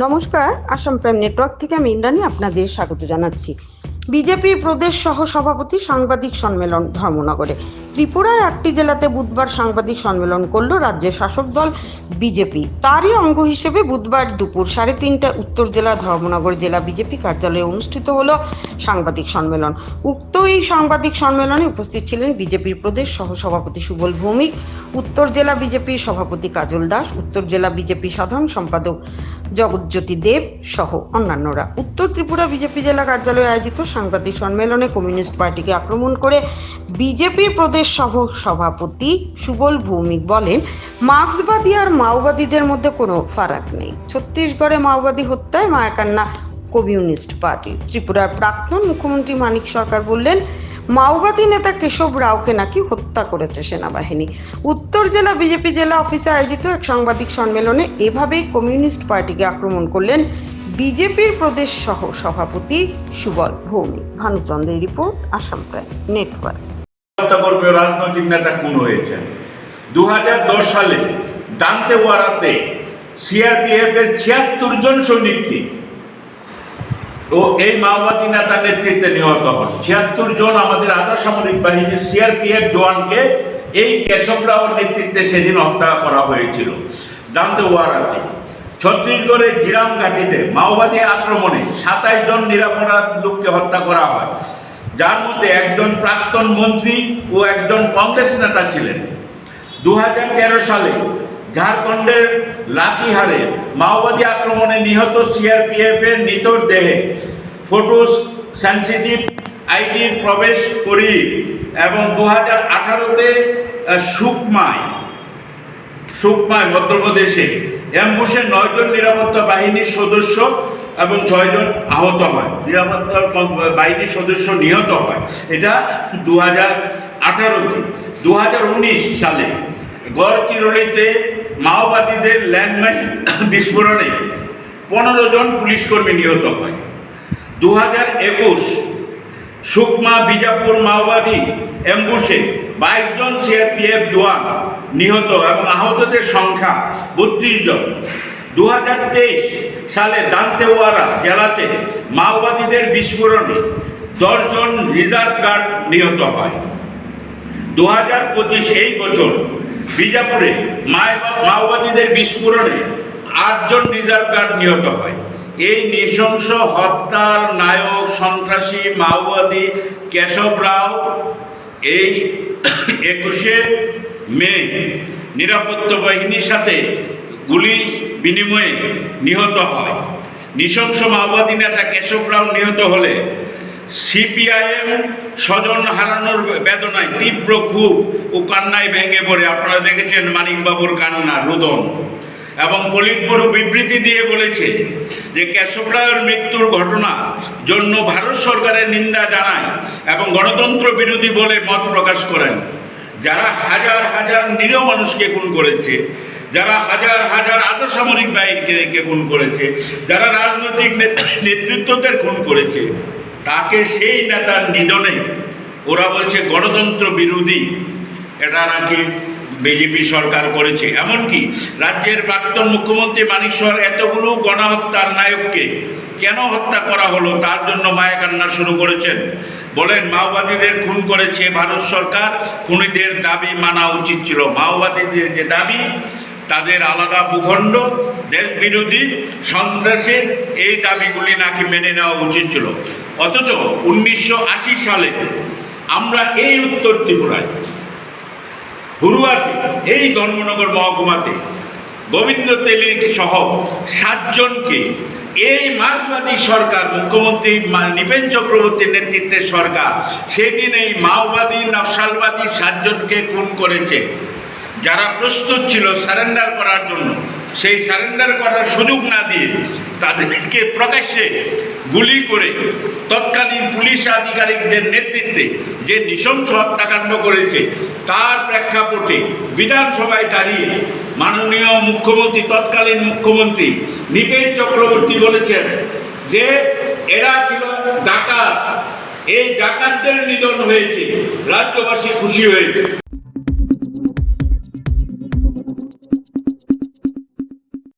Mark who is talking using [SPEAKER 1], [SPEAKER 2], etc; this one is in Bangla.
[SPEAKER 1] নমস্কার, আসাম প্রাইম নেটওয়ার্ক থেকে আমি ইন্দ্রাণী আপনাদের স্বাগত জানাচ্ছি। বিজেপির প্রদেশ সহ সভাপতি সাংবাদিক সম্মেলন ধর্মনগরে। ত্রিপুরায় 8টি জেলাতে বুধবার সাংবাদিক সম্মেলন করল রাজ্যের শাসক দল বিজেপি। তারই অঙ্গ হিসেবে বুধবার দুপুর 3:30টায় উত্তর জেলা ধর্মনগর জেলা বিজেপি কার্যালয়ে অনুষ্ঠিত হল সাংবাদিক সম্মেলন। উক্ত এই সাংবাদিক সম্মেলনে উপস্থিত ছিলেন বিজেপির প্রদেশ সহ সভাপতি সুবল ভৌমিক, উত্তর জেলা বিজেপির সভাপতি কাজল দাস, উত্তর জেলা বিজেপি সাধারণ সম্পাদক জগৎজ্যোতি দেব সহ অন্যান্যরা। উত্তর ত্রিপুরা বিজেপি জেলা কার্যালয়ে আয়োজিত সাংবাদিক সম্মেলনে কমিউনিস্ট পার্টিকে আক্রমণ করে বিজেপির প্রদেশ সহ সভাপতি সুবল ভৌমিক বলেন, মার্ক্সবাদী আর মাওবাদীদের মধ্যে কোনো ফারাক নেই। ছত্তিশগড়ে মাওবাদী হত্যায় মায়াকান্না কমিউনিস্ট পার্টি। ত্রিপুরার প্রাক্তন মুখ্যমন্ত্রী মানিক সরকার বললেন, মাওবাদী নেতা কেশব রাওকে নাকি হত্যা করেছে সেনাবাহিনী। উত্তর জেলা বিজেপি জেলা অফিসে আয়োজিত এক সাংবাদিক সম্মেলনে এভাবেই কমিউনিস্ট পার্টিকে আক্রমণ করলেন বিজেপির প্রদেশ সহ সভাপতি সুবল ভৌমিক। ভানুচন্দ্রের রিপোর্ট, আসাম প্রাইম নেটওয়ার্ক।
[SPEAKER 2] হত্যাকর্মী রাজনৈতিক নেতা খুন হয়েছেন 2010 সালে দান্তেওয়াড়াতে সিআরপিএফ এর 76 জন সৈনিককে ও এই মাওবাদী নেতার নেতৃত্বে নিহত হন। 76 জন আমাদের আধা সামরিক বাহিনীর সিআরপিএফ জওয়ানকে এই কেশব রাওর নেতৃত্বে সেদিন হত্যা করা হয়েছিল দান্তেওয়াড়াতে। ছত্তিশগড়ের জিরাম ঘাটিতে মাওবাদী আক্রমণে 27 জন নিরপরাধ লোককে হত্যা করা হয়, যার মধ্যে একজন প্রাক্তন মন্ত্রী ও একজন কংগ্রেস নেতা ছিলেন। 2013 সালে ঝাড়খণ্ডের লাতিহারে মাওবাদী আক্রমণে নিহত সিআরপিএফ এর নিতর দেহে ফটো সেন্সিটিভ আইডির প্রবেশ করি এবং 2018-তে সুকমায় মধ্যপ্রদেশে অ্যাম্বুশে 9 জন নিরাপত্তা বাহিনীর সদস্য এবং 6 জন আহত হয়, নিরাপত্তা বাহিনীর সদস্য নিহত হয়। এটা 2018-তে। 2019 সালে গড়চিরোলিতে মাওবাদীদের ল্যান্ডমাইন বিস্ফোরণে 15 জন পুলিশকর্মী নিহত হয়। 2021 সুকমা বিজাপুর মাওবাদী অ্যাম্বুশে 22 জন সিআরপিএফ জওয়ান নিহত এবং আহতদের সংখ্যা 32 জন। 2023 সালে দান্তেওয়াড়া জেলাতে মাওবাদীদের বিস্ফোরণে 10 জন রিজার্ভ গার্ড নিহত হয়। 2025 এই বছর বিজাপুরে মাওবাদীদের বিস্ফোরণে 8 জন রিজার্ভ গার্ড নিহত হয়। এই নৃশংস হত্যার নায়ক সন্ত্রাসী মাওবাদী কেশব রাও এই 21শে মে নিরাপত্তা বাহিনীর সাথে গুলি বিনিময়ে নিহত হয়। নৃশংস মাওবাদী নেতা কেশব রাও নিহত হলে সিপিআইএম স্বজন হারানোর বেদনায় তীব্র ক্ষোভ ও কান্নায় ভেঙে পড়ে। আপনারা দেখেছেন মানিকবাবুর কান্না রোদন, এবং পলিটব্যুরো বিবৃতি দিয়ে বলেছে যে কেশব রায়ের মৃত্যুর ঘটনা জন্য ভারত সরকারের নিন্দা জানায় এবং গণতন্ত্র বিরোধী বলে মত প্রকাশ করেন। যারা হাজার হাজার নিরীহ মানুষকে খুন করেছে, যারা হাজার হাজার আধাসামরিক বাহিনীকে খুন করেছে, যারা রাজনৈতিক নেতৃত্বদের খুন করেছে, তাকে সেই নেতার নিধনে ওরা বলছে গণতন্ত্র বিরোধী। এটা নাকি বিজেপি সরকার করেছে। এমনকি রাজ্যের প্রাক্তন মুখ্যমন্ত্রী মানিক সরকার এতগুলো গণহত্যার নায়ককে কেন হত্যা করা হলো তার জন্য মায়াকান্না শুরু করেছেন। বলেন, মাওবাদীদের খুন করেছে ভারত সরকার, খুনিদের দাবি মানা উচিত ছিল। মাওবাদীদের যে দাবি, তাদের আলাদা ভূখণ্ড, দেশ বিরোধী, সন্ত্রাসের এই দাবিগুলি নাকি মেনে নেওয়া উচিত ছিল। অথচ 1980 সালে আমরা এই উত্তর ত্রিপুরায় হুরুয়াতে, এই ধর্মনগর মহকুমাতে গোবিন্দ তেলিক সহ 7 জনকে এই মার্ক্সবাদী সরকার, মুখ্যমন্ত্রী নৃপেন চক্রবর্তীর নেতৃত্বের সরকার সেদিন এই মাওবাদী নকশালবাদী 7 জনকে খুন করেছে। যারা প্রস্তুত ছিল সারেন্ডার করার জন্য, সেই সারেন্ডার করার সুযোগ না দিয়ে তাদেরকে প্রকাশ্যে গুলি করে তৎকালীন পুলিশ আধিকারিকদের নেতৃত্বে যে নৃশংস হত্যাকাণ্ড করেছে, তার প্রেক্ষাপটে বিধানসভায় দাঁড়িয়ে মাননীয় মুখ্যমন্ত্রী, তৎকালীন মুখ্যমন্ত্রী নৃপেন চক্রবর্তী বলেছেন যে এরা ছিল ডাকাত, এই ডাকাতদের নিধন হয়েছে, রাজ্যবাসী খুশি হয়েছে।